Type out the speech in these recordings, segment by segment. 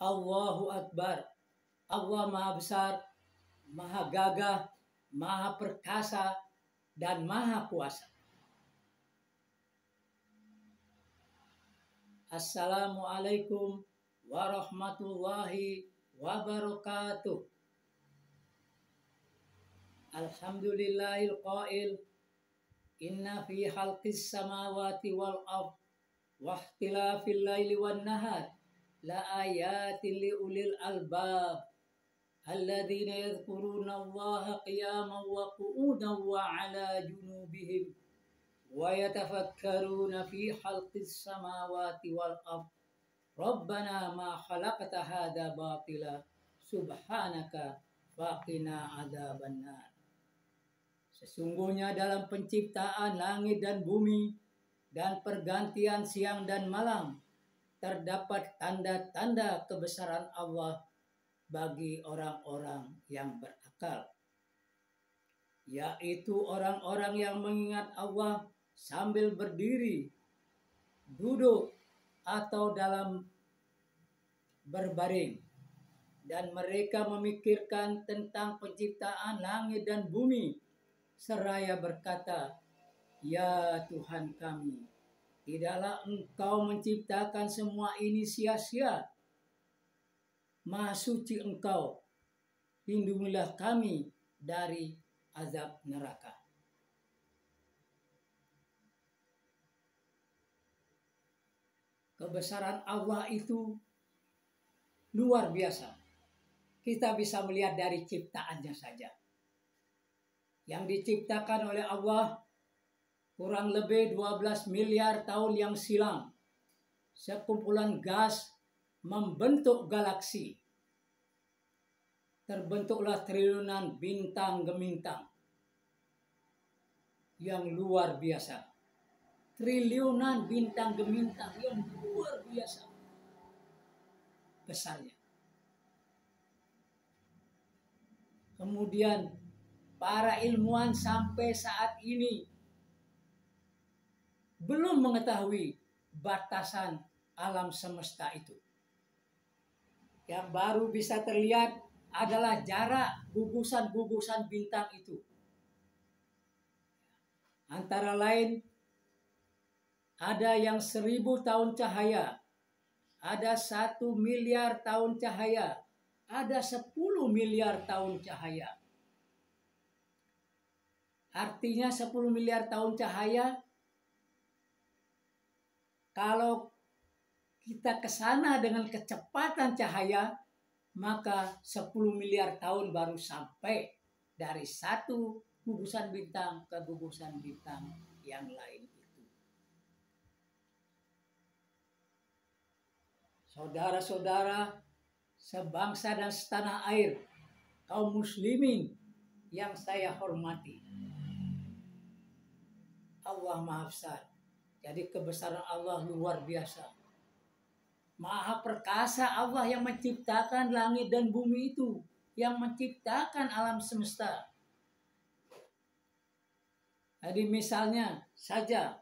Allahu Akbar. Allah Maha Besar, Maha Gagah, Maha Perkasa, dan Maha Kuasa. Assalamualaikum warahmatullahi wabarakatuh. Alhamdulillahil qail inna fi khalqis samawati wal ard wa ikhtilafil laili wan nahar la ayatin li ulil albab alladzina yadhkuruna Allaha qiyaman wa qu'udan wa 'ala junubihim wa yatafakkaruna fi khalqis samawati wal ard Rabbana ma khalaqta hadza batila subhanaka faqina adzabannar. Sesungguhnya dalam penciptaan langit dan bumi dan pergantian siang dan malam terdapat tanda-tanda kebesaran Allah bagi orang-orang yang berakal, yaitu orang-orang yang mengingat Allah sambil berdiri, duduk, atau dalam berbaring, dan mereka memikirkan tentang penciptaan langit dan bumi seraya berkata, "Ya Tuhan kami, tidaklah Engkau menciptakan semua ini sia-sia. Maha suci Engkau, lindungilah kami dari azab neraka." Kebesaran Allah itu luar biasa. Kita bisa melihat dari ciptaannya saja. Yang diciptakan oleh Allah kurang lebih 12 miliar tahun yang silam. Sekumpulan gas membentuk galaksi. Terbentuklah triliunan bintang gemintang yang luar biasa. Triliunan bintang gemintang yang luar biasa besarnya. Kemudian para ilmuwan sampai saat ini belum mengetahui batasan alam semesta itu. Yang baru bisa terlihat adalah jarak gugusan-gugusan bintang itu. Antara lain, ada yang 1000 tahun cahaya, ada 1 miliar tahun cahaya, ada 10 miliar tahun cahaya. Artinya 10 miliar tahun cahaya, kalau kita ke sana dengan kecepatan cahaya, maka 10 miliar tahun baru sampai dari satu gugusan bintang ke gugusan bintang yang lain itu. Saudara-saudara sebangsa dan setanah air, kaum muslimin yang saya hormati, Allah Maha Besar. Jadi kebesaran Allah luar biasa. Maha perkasa Allah yang menciptakan langit dan bumi itu, yang menciptakan alam semesta. Jadi misalnya saja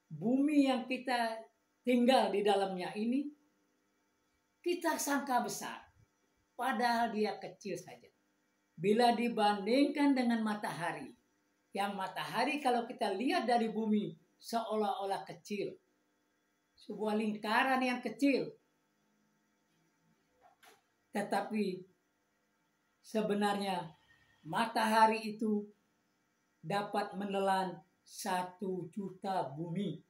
bumi yang kita tinggal di dalamnya ini, kita sangka besar, padahal dia kecil saja. Bila dibandingkan dengan matahari, yang matahari kalau kita lihat dari bumi seolah-olah kecil, sebuah lingkaran yang kecil. Tetapi sebenarnya matahari itu dapat menelan 1 juta bumi.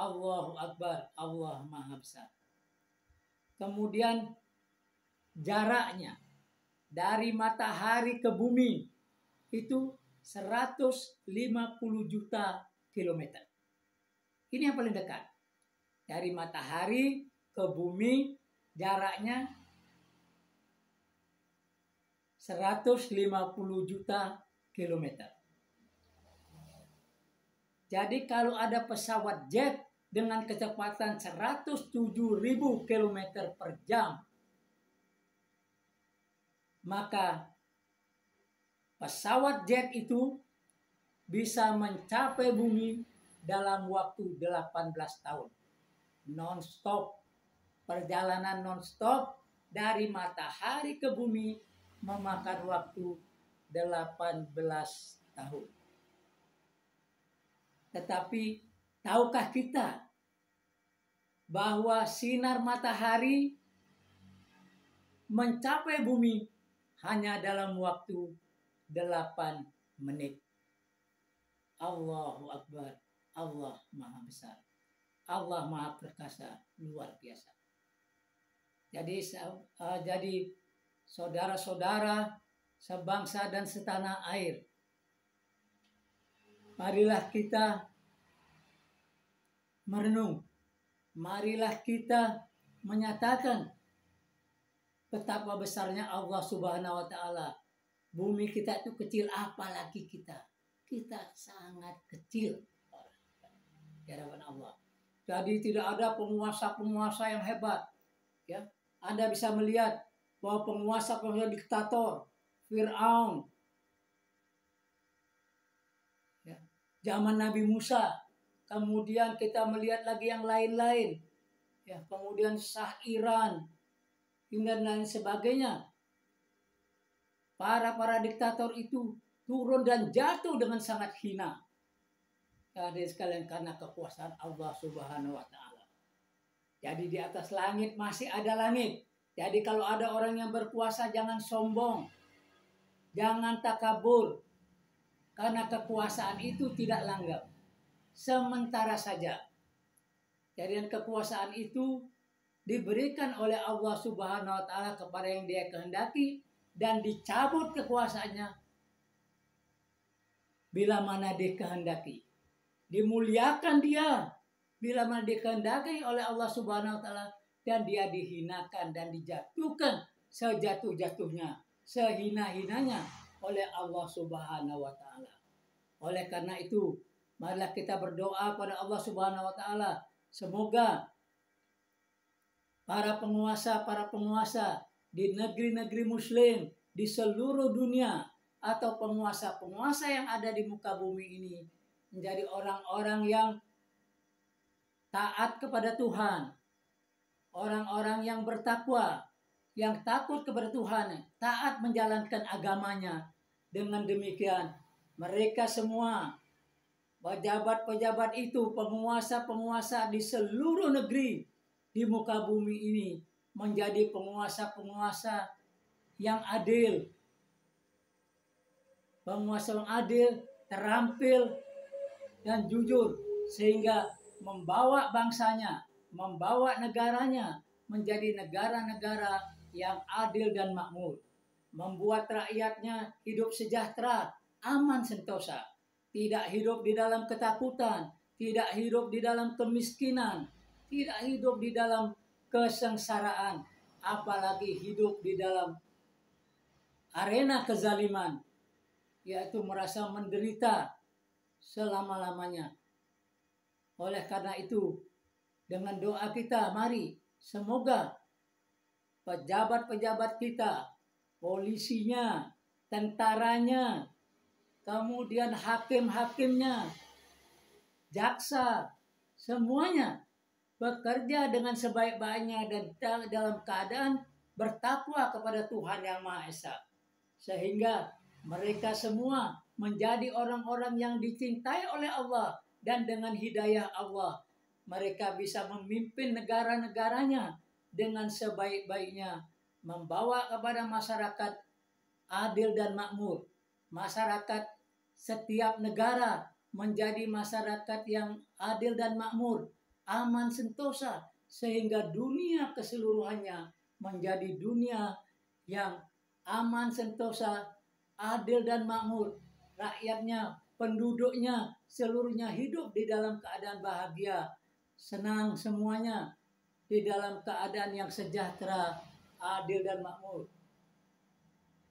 Allahu Akbar, Allah Maha Besar. Kemudian jaraknya dari matahari ke bumi itu 150 juta kilometer. Ini yang paling dekat. Dari matahari ke bumi jaraknya 150 juta kilometer. Jadi kalau ada pesawat jet dengan kecepatan 107.000 km per jam, maka pesawat jet itu bisa mencapai bumi dalam waktu 18 tahun non-stop Perjalanan non-stop dari matahari ke bumi memakan waktu 18 tahun. Tetapi tahukah kita bahwa sinar matahari mencapai bumi hanya dalam waktu 8 menit. Allahu Akbar. Allah Maha Besar. Allah Maha Perkasa, luar biasa. Jadi saudara-saudara sebangsa dan setanah air, marilah kita merenung, marilah kita menyatakan betapa besarnya Allah Subhanahu wa taala. Bumi kita itu kecil, apalagi kita. Kita sangat kecil di hadapan Allah. Jadi tidak ada penguasa-penguasa yang hebat. Ya, Anda bisa melihat bahwa penguasa-penguasa diktator, Fir'aun, ya, zaman Nabi Musa, kemudian kita melihat lagi yang lain-lain, ya, kemudian Shah Iran, dan lain sebagainya. Para diktator itu turun dan jatuh dengan sangat hina. Hadirin sekalian, karena kekuasaan Allah Subhanahu wa taala. Jadi di atas langit masih ada langit. Jadi kalau ada orang yang berkuasa, jangan sombong. Jangan takabur. Karena kekuasaan itu tidak langgam. Sementara saja. Jadi kekuasaan itu diberikan oleh Allah Subhanahu wa taala kepada yang Dia kehendaki, dan dicabut kekuasaannya bila mana Dia kehendaki. Dimuliakan Dia bila mana dikehendaki oleh Allah Subhanahu wa taala, dan Dia dihinakan dan dijatuhkan sejatuh-jatuhnya, sehina-hinanya oleh Allah Subhanahu wa taala. Oleh karena itu, marilah kita berdoa pada Allah Subhanahu wa taala, semoga para penguasa di negeri-negeri muslim di seluruh dunia, atau penguasa-penguasa yang ada di muka bumi ini, menjadi orang-orang yang taat kepada Tuhan, orang-orang yang bertakwa, yang takut kepada Tuhan, taat menjalankan agamanya. Dengan demikian, mereka semua, pejabat-pejabat itu, penguasa-penguasa di seluruh negeri di muka bumi ini, menjadi penguasa-penguasa yang adil. Penguasa yang adil, terampil, dan jujur, sehingga membawa bangsanya, membawa negaranya menjadi negara-negara yang adil dan makmur. Membuat rakyatnya hidup sejahtera, aman sentosa. Tidak hidup di dalam ketakutan, tidak hidup di dalam kemiskinan, tidak hidup di dalam kesengsaraan, apalagi hidup di dalam arena kezaliman, yaitu merasa menderita selama-lamanya. Oleh karena itu, dengan doa kita, mari semoga pejabat-pejabat kita, polisinya, tentaranya, kemudian hakim-hakimnya, jaksa, semuanya bekerja dengan sebaik-baiknya dan dalam keadaan bertakwa kepada Tuhan Yang Maha Esa, sehingga mereka semua menjadi orang-orang yang dicintai oleh Allah, dan dengan hidayah Allah mereka bisa memimpin negara-negaranya dengan sebaik-baiknya, membawa kepada masyarakat adil dan makmur. Masyarakat setiap negara menjadi masyarakat yang adil dan makmur, aman sentosa, sehingga dunia keseluruhannya menjadi dunia yang aman sentosa, adil dan makmur. Rakyatnya, penduduknya, seluruhnya hidup di dalam keadaan bahagia, senang semuanya, di dalam keadaan yang sejahtera, adil dan makmur.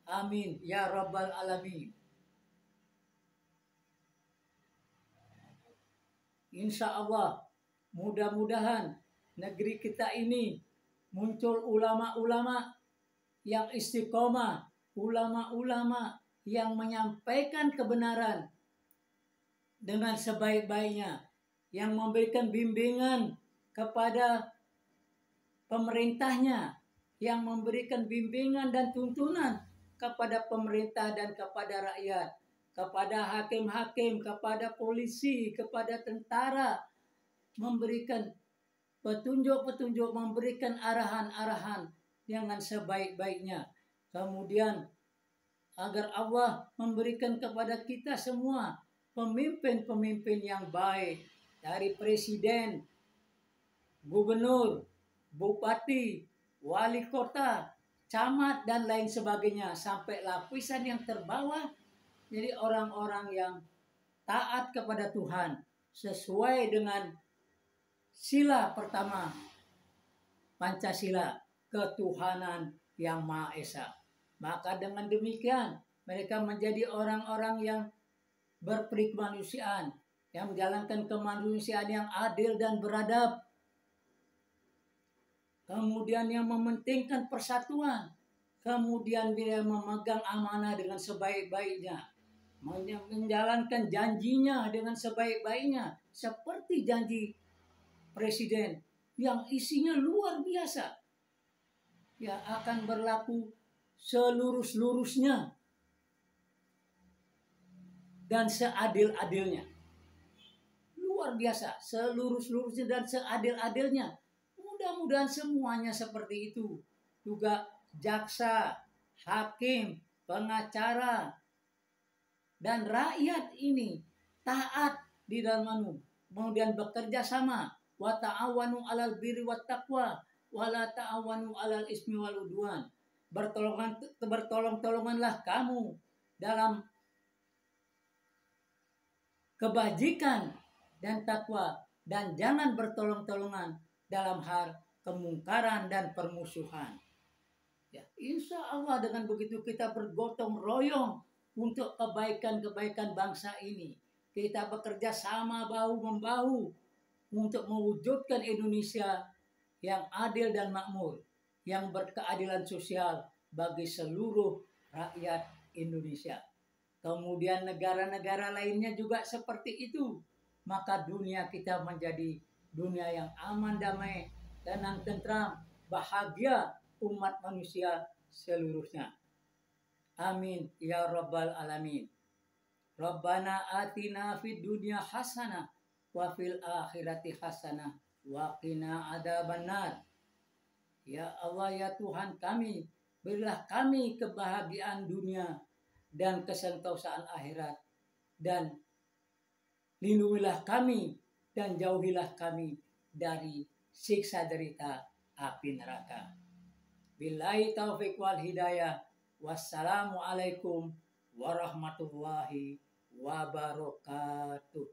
Amin ya rabbal alamin. Insya Allah, mudah-mudahan negeri kita ini muncul ulama-ulama yang istiqomah, ulama-ulama yang menyampaikan kebenaran dengan sebaik-baiknya, yang memberikan bimbingan kepada pemerintahnya yang memberikan bimbingan dan tuntunan kepada pemerintah dan kepada rakyat, kepada hakim-hakim, kepada polisi, kepada tentara, memberikan petunjuk-petunjuk, memberikan arahan-arahan dengan sebaik-baiknya. Kemudian agar Allah memberikan kepada kita semua pemimpin-pemimpin yang baik, dari presiden, gubernur, bupati, wali kota, camat, dan lain sebagainya, sampai lapisan yang terbawah. Jadi orang-orang yang taat kepada Tuhan sesuai dengan sila pertama Pancasila, ketuhanan yang Maha Esa. Maka dengan demikian mereka menjadi orang-orang yang berperikemanusiaan, yang menjalankan kemanusiaan yang adil dan beradab. Kemudian yang mementingkan persatuan. Kemudian dia memegang amanah dengan sebaik-baiknya, menjalankan janjinya dengan sebaik-baiknya, seperti janji presiden yang isinya luar biasa, ya akan berlaku selurus-lurusnya dan seadil-adilnya. Luar biasa, selurus-lurusnya dan seadil-adilnya. Mudah-mudahan semuanya seperti itu. Juga jaksa, hakim, pengacara, dan rakyat ini taat di dalam kemudian bekerja sama. Wa ta'awanu 'alal birri wat taqwa wa la ta'awanu 'alal ismi wal udwan. Bertolong-tolonganlah kamu dalam kebajikan dan takwa, dan jangan bertolong-tolongan dalam hal kemungkaran dan permusuhan. Ya, insya Allah dengan begitu kita bergotong royong untuk kebaikan-kebaikan bangsa ini. Kita bekerja sama bahu-membahu untuk mewujudkan Indonesia yang adil dan makmur, yang berkeadilan sosial bagi seluruh rakyat Indonesia. Kemudian negara-negara lainnya juga seperti itu. Maka dunia kita menjadi dunia yang aman, damai, tenang, tentram, bahagia umat manusia seluruhnya. Amin ya rabbal alamin. Rabbana atina fid dunya hasanah wa fil akhirati hasanah wa qina adzabannar. Ya Allah, ya Tuhan kami, berilah kami kebahagiaan dunia dan kesentosaan akhirat, dan lindungilah kami dan jauhilah kami dari siksa derita api neraka. Billahi taufiq wal hidayah. Wassalamualaikum warahmatullahi wabarakatuh.